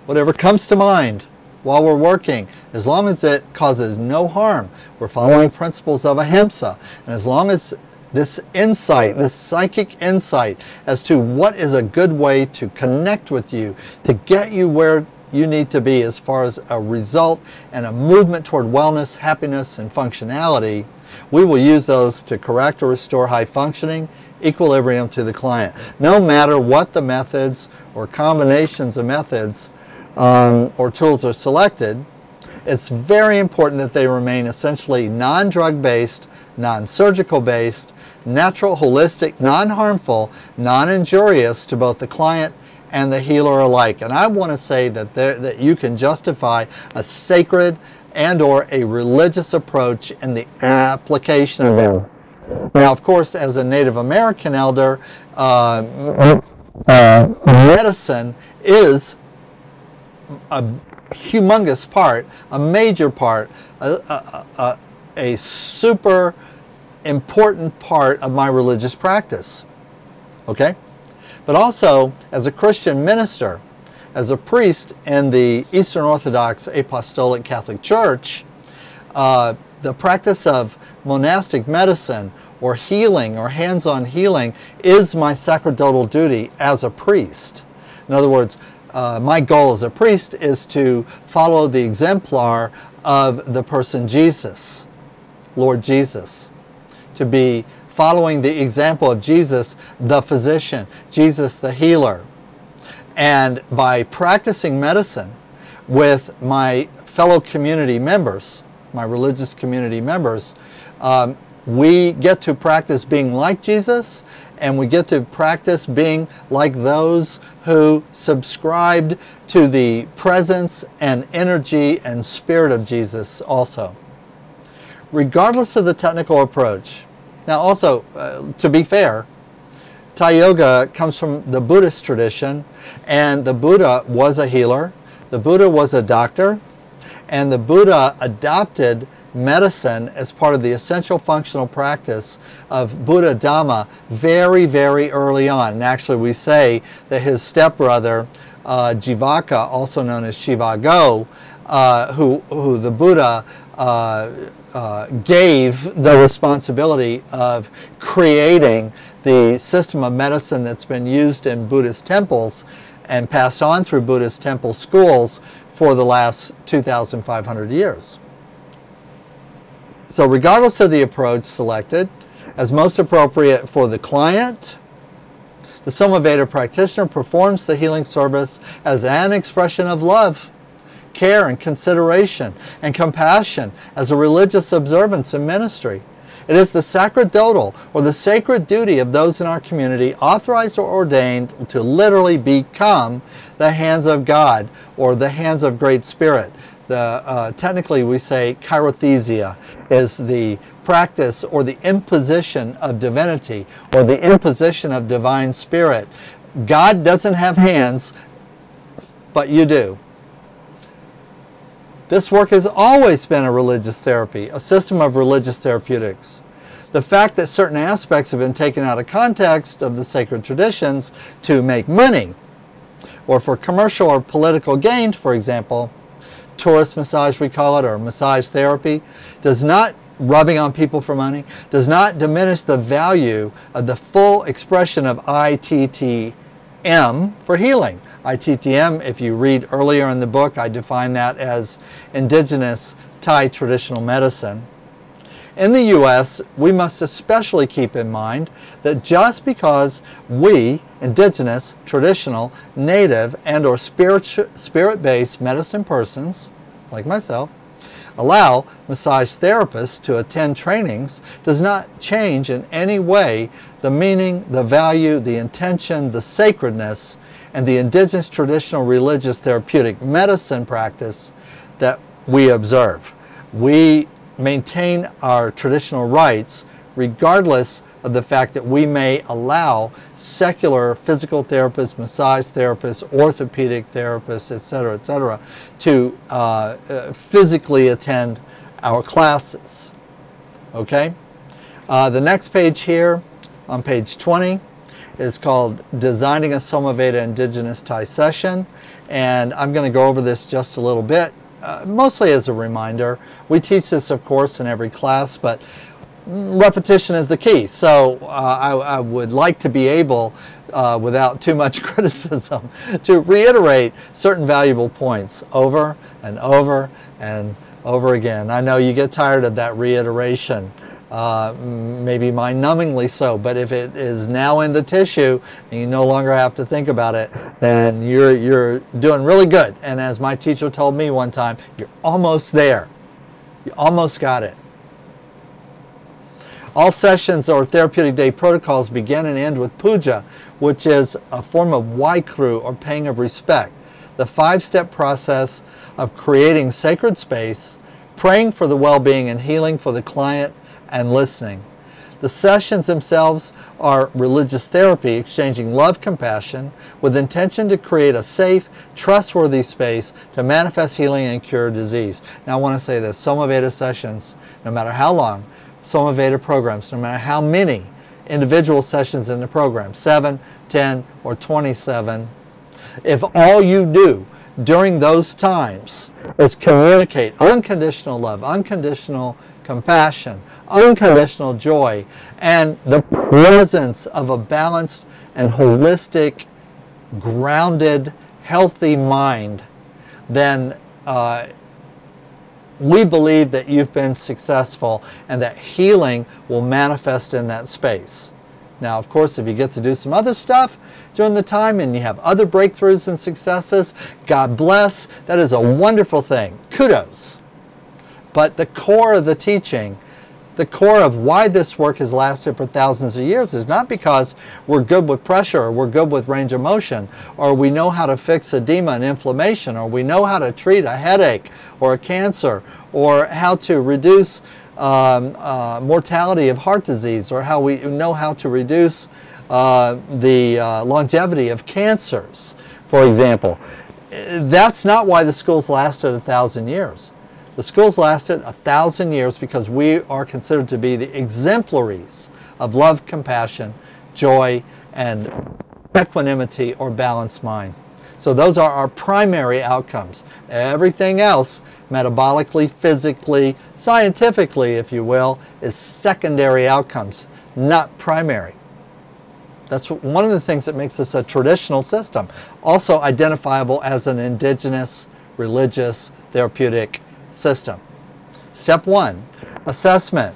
whatever comes to mind while we're working, as long as it causes no harm. We're following principles of ahimsa, and as long as this insight, this psychic insight as to what is a good way to connect with you, to get you where you need to be as far as a result and a movement toward wellness, happiness, and functionality, we will use those to correct or restore high functioning, equilibrium to the client. No matter what the methods or combinations of methods or tools are selected, it's very important that they remain essentially non-drug based, non-surgical based, natural, holistic, non-harmful, non-injurious to both the client and the healer alike. And I want to say that you can justify a sacred and or a religious approach in the application of them. Now, of course, as a Native American elder, medicine is a humongous part, a major part, a super important part of my religious practice. Okay? But also, as a Christian minister, as a priest in the Eastern Orthodox Apostolic Catholic Church, the practice of monastic medicine or healing or hands-on healing is my sacerdotal duty as a priest. In other words, my goal as a priest is to follow the exemplar of the person Jesus, Lord Jesus, to be following the example of Jesus, the physician, Jesus, the healer. And by practicing medicine with my fellow community members, my religious community members, we get to practice being like Jesus, and we get to practice being like those who subscribed to the presence and energy and spirit of Jesus also. Regardless of the technical approach. Now also, to be fair, Thai Yoga comes from the Buddhist tradition, and the Buddha was a healer, the Buddha was a doctor, and the Buddha adopted medicine as part of the essential functional practice of Buddha Dhamma very, very early on. And actually we say that his stepbrother, Jivaka, also known as Shivago, who the Buddha gave the responsibility of creating the system of medicine that's been used in Buddhist temples and passed on through Buddhist temple schools for the last 2,500 years. So regardless of the approach selected, as most appropriate for the client, the SomaVeda practitioner performs the healing service as an expression of love, care and consideration and compassion as a religious observance and ministry. It is the sacerdotal or the sacred duty of those in our community authorized or ordained to literally become the hands of God or the hands of Great Spirit. Technically we say chirothesia is the practice or the imposition of divinity or the imposition of divine spirit. God doesn't have hands, but you do. This work has always been a religious therapy, a system of religious therapeutics. The fact that certain aspects have been taken out of context of the sacred traditions to make money, or for commercial or political gain, for example, tourist massage we call it, or massage therapy, does not, rubbing on people for money, does not diminish the value of the full expression of ITTM for healing. ITTM, if you read earlier in the book, I define that as indigenous Thai traditional medicine. In the U.S., we must especially keep in mind that just because we, indigenous, traditional, native, and or spirit-based medicine persons, like myself, allow massage therapists to attend trainings does not change in any way the meaning, the value, the intention, the sacredness, and the indigenous traditional religious therapeutic medicine practice that we observe. We maintain our traditional rights regardless of the fact that we may allow secular physical therapists, massage therapists, orthopedic therapists, etc., to physically attend our classes. Okay? The next page here, on page 20, is called Designing a SomaVeda Indigenous Thai Session, and I'm going to go over this just a little bit. Mostly as a reminder. We teach this, of course, in every class, but repetition is the key. So I would like to be able, without too much criticism, to reiterate certain valuable points over and over and over again. I know you get tired of that reiteration, maybe mind-numbingly so, but if it is now in the tissue and you no longer have to think about it, then you're doing really good. And as my teacher told me one time, you're almost there. You almost got it. All sessions or therapeutic day protocols begin and end with puja, which is a form of waikru or paying of respect. The 5-step process of creating sacred space, praying for the well-being and healing for the client, and listening. The sessions themselves are religious therapy, exchanging love, compassion, with intention to create a safe, trustworthy space to manifest healing and cure disease. Now I want to say this, SomaVeda sessions, no matter how long, SomaVeda programs, no matter how many individual sessions in the program, 7, 10, or 27, if all you do during those times is communicate unconditional love, unconditional compassion, unconditional joy, and the presence of a balanced and holistic, grounded, healthy mind, then we believe that you've been successful and that healing will manifest in that space. Now, of course, if you get to do some other stuff during the time and you have other breakthroughs and successes, God bless. That is a wonderful thing. Kudos. But the core of the teaching, the core of why this work has lasted for thousands of years is not because we're good with pressure or we're good with range of motion or we know how to fix edema and inflammation or we know how to treat a headache or a cancer or how to reduce mortality of heart disease or how we know how to reduce the longevity of cancers, for example. That's not why the schools lasted 1,000 years. The schools lasted 1,000 years because we are considered to be the exemplaries of love, compassion, joy, and equanimity or balanced mind. So those are our primary outcomes. Everything else, metabolically, physically, scientifically, if you will, is secondary outcomes, not primary. That's one of the things that makes this a traditional system. Also identifiable as an indigenous, religious, therapeutic system. Step 1, assessment.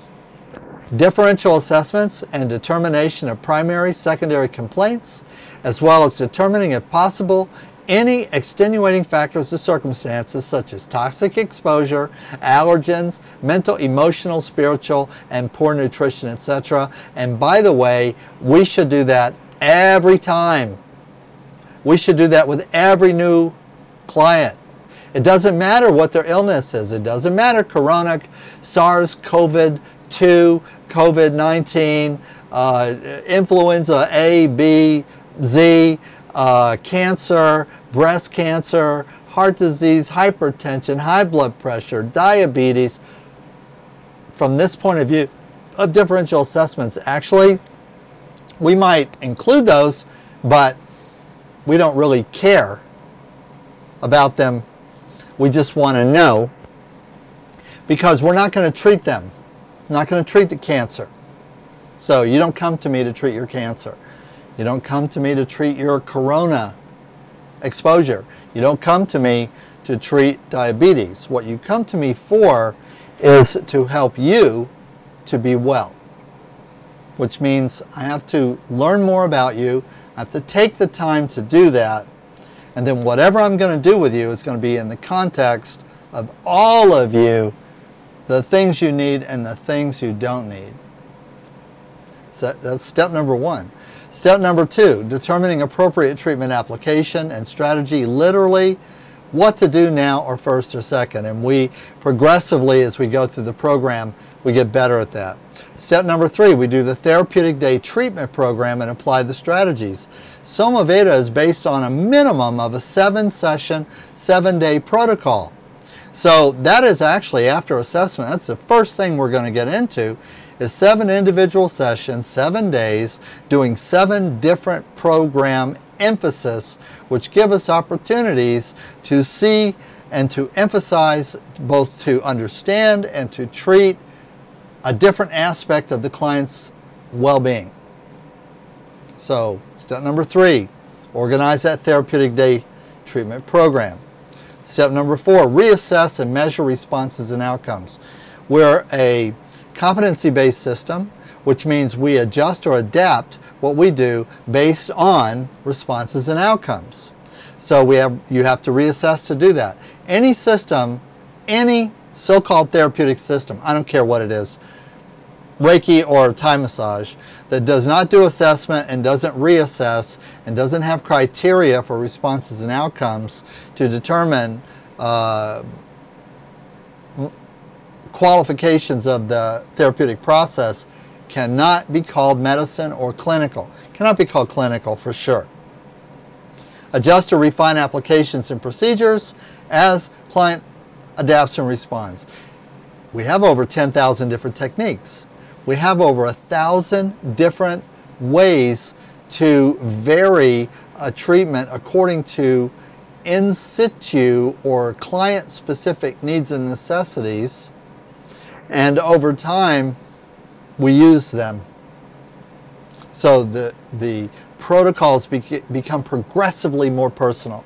Differential assessments and determination of primary, secondary complaints, as well as determining, if possible, any extenuating factors or circumstances such as toxic exposure, allergens, mental, emotional, spiritual, and poor nutrition, etc. And by the way, we should do that every time. We should do that with every new client. It doesn't matter what their illness is. It doesn't matter Corona, SARS, COVID-2, COVID-19, influenza A, B, Z, cancer, breast cancer, heart disease, hypertension, high blood pressure, diabetes. From this point of view of differential assessments, actually, we might include those, but we don't really care about them. We just want to know, because we're not going to treat them. I'm not going to treat the cancer. So you don't come to me to treat your cancer. You don't come to me to treat your corona exposure. You don't come to me to treat diabetes. What you come to me for is to help you to be well, which means I have to learn more about you. I have to take the time to do that. And then whatever I'm going to do with you is going to be in the context of all of you, the things you need and the things you don't need. So that's step number 1. Step number 2, determining appropriate treatment application and strategy, literally what to do now or first or second. And we progressively, as we go through the program, we get better at that. Step number 3, we do the therapeutic day treatment program and apply the strategies. SomaVeda is based on a minimum of a 7-session, 7-day protocol. So that is actually, after assessment, that's the first thing we're going to get into, is 7 individual sessions, 7 days, doing 7 different program emphasis, which give us opportunities to see and to emphasize, both to understand and to treat a different aspect of the client's well-being. So, step number 3, organize that therapeutic day treatment program. Step number 4, reassess and measure responses and outcomes. We're a competency-based system, which means we adjust or adapt what we do based on responses and outcomes. So you have to reassess to do that. Any system, any so-called therapeutic system, I don't care what it is, Reiki or Thai massage, that does not do assessment and doesn't reassess and doesn't have criteria for responses and outcomes to determine qualifications of the therapeutic process, cannot be called medicine or clinical. Cannot be called clinical for sure. Adjust or refine applications and procedures as client adapts and responds. We have over 10,000 different techniques. We have over 1,000 different ways to vary a treatment according to in situ or client-specific needs and necessities, and over time we use them. So the protocols become progressively more personal.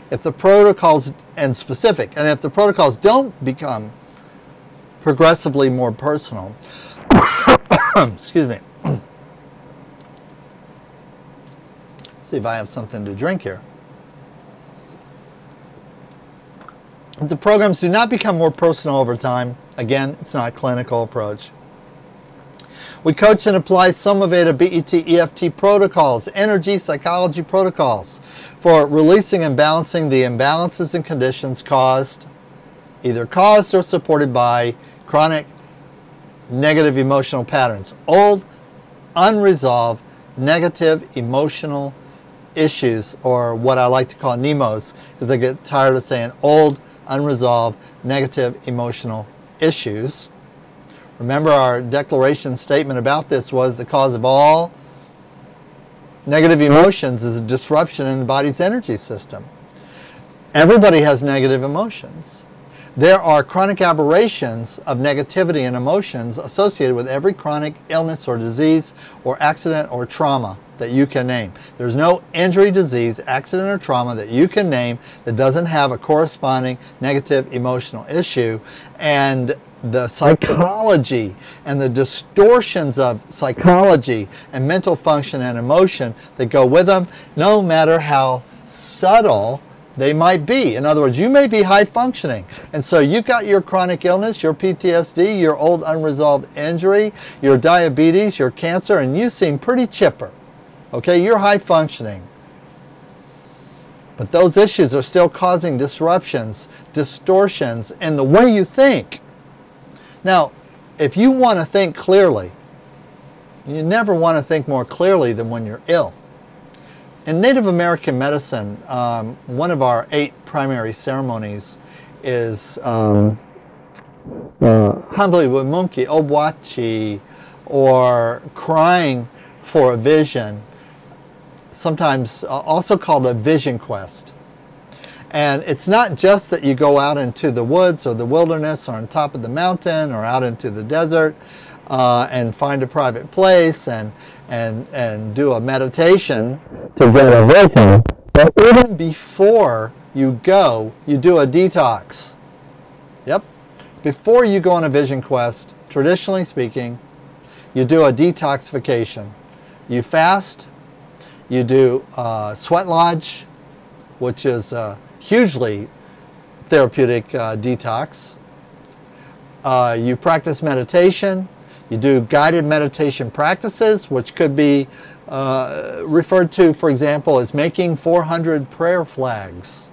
If the protocols, and specific, and if the protocols don't become progressively more personal, excuse me, see if I have something to drink here. If the programs do not become more personal over time, again, it's not a clinical approach. We coach and apply SomaVeda BET EFT protocols, energy psychology protocols, for releasing and balancing the imbalances and conditions either caused or supported by chronic negative emotional patterns. Old, unresolved, negative emotional issues, or what I like to call NEMOs, because I get tired of saying old, unresolved, negative emotional issues. Remember, our declaration statement about this was the cause of all negative emotions is a disruption in the body's energy system. Everybody has negative emotions. There are chronic aberrations of negativity and emotions associated with every chronic illness or disease or accident or trauma that you can name. There's no injury, disease, accident, or trauma that you can name that doesn't have a corresponding negative emotional issue. And the psychology and the distortions of psychology and mental function and emotion that go with them, no matter how subtle they might be. In other words, you may be high functioning, and so you've got your chronic illness, your PTSD, your old unresolved injury, your diabetes, your cancer, and you seem pretty chipper. Okay, you're high functioning. But those issues are still causing disruptions, distortions in the way you think. Now, if you want to think clearly, you never want to think more clearly than when you're ill. In Native American medicine, one of our 8 primary ceremonies is Hambli Wimunki Obwachi, or crying for a vision, sometimes also called a vision quest. And it's not just that you go out into the woods or the wilderness or on top of the mountain or out into the desert and find a private place and do a meditation to get a vision. But even before you go, you do a detox. Yep. Before you go on a vision quest, traditionally speaking, you do a detoxification. You fast, you do sweat lodge, which is hugely therapeutic detox. You practice meditation. You do guided meditation practices, which could be referred to, for example, as making 400 prayer flags.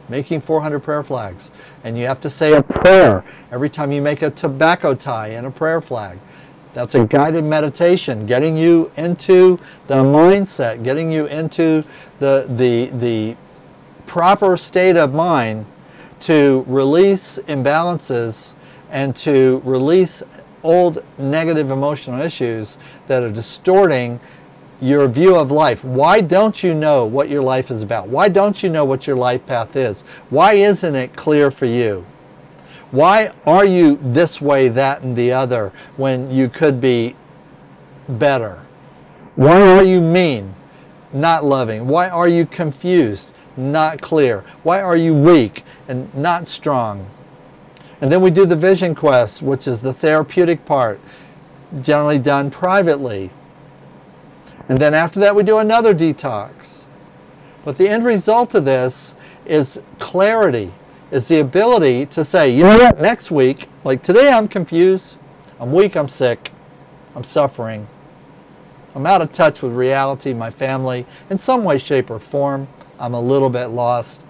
Making 400 prayer flags. And you have to say a prayer every time you make a tobacco tie and a prayer flag. That's a guided meditation, getting you into the mindset, getting you into the proper state of mind to release imbalances and to release old negative emotional issues that are distorting your view of life. Why don't you know what your life is about? Why don't you know what your life path is? Why isn't it clear for you? Why are you this way, that, and the other when you could be better? Why are you mean, not loving? Why are you confused, not clear? Why are you weak and not strong? And then we do the vision quest, which is the therapeutic part, generally done privately. And then after that we do another detox. But the end result of this is clarity, is the ability to say, you know what, next week, like today I'm confused, I'm weak, I'm sick, I'm suffering, I'm out of touch with reality, my family, in some way, shape, or form, I'm a little bit lost.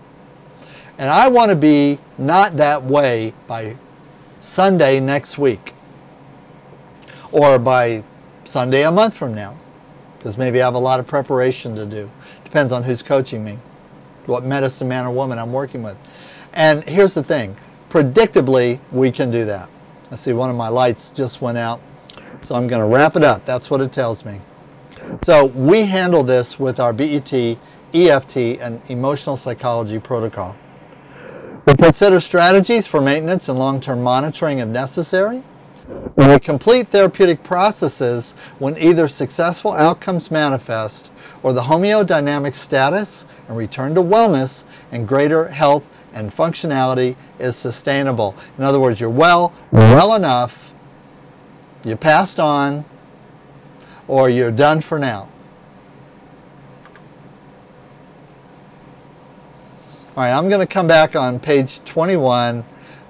And I want to be not that way by Sunday next week, or by Sunday a month from now, because maybe I have a lot of preparation to do. Depends on who's coaching me, what medicine man or woman I'm working with. And here's the thing, predictably we can do that. I see one of my lights just went out, so I'm going to wrap it up. That's what it tells me. So we handle this with our BET, EFT, and emotional psychology protocol. We consider strategies for maintenance and long-term monitoring if necessary. We complete therapeutic processes when either successful outcomes manifest or the homeodynamic status and return to wellness and greater health and functionality is sustainable. In other words, you're well enough, you passed on, or you're done for now. All right, I'm going to come back on page 21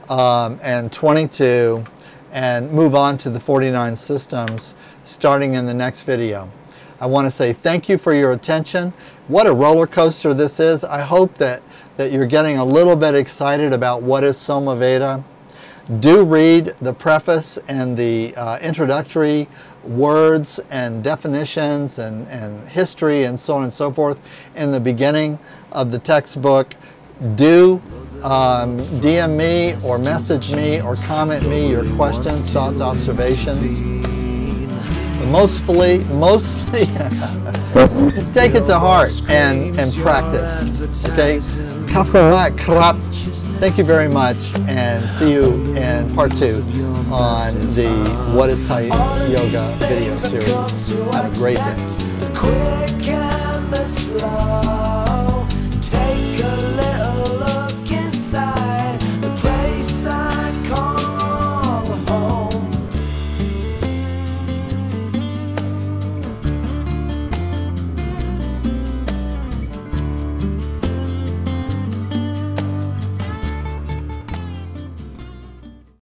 and 22 and move on to the 49 systems starting in the next video. I want to say thank you for your attention. What a roller coaster this is. I hope that you're getting a little bit excited about what is SomaVeda. Do read the preface and the introductory words and definitions and history and so on and so forth in the beginning of the textbook. Do DM me or message me or comment me your questions, thoughts, observations. But mostly take it to heart and practice. Okay? Thank you very much, and see you in part 2 on the What is Thai Yoga video series. Have a great day.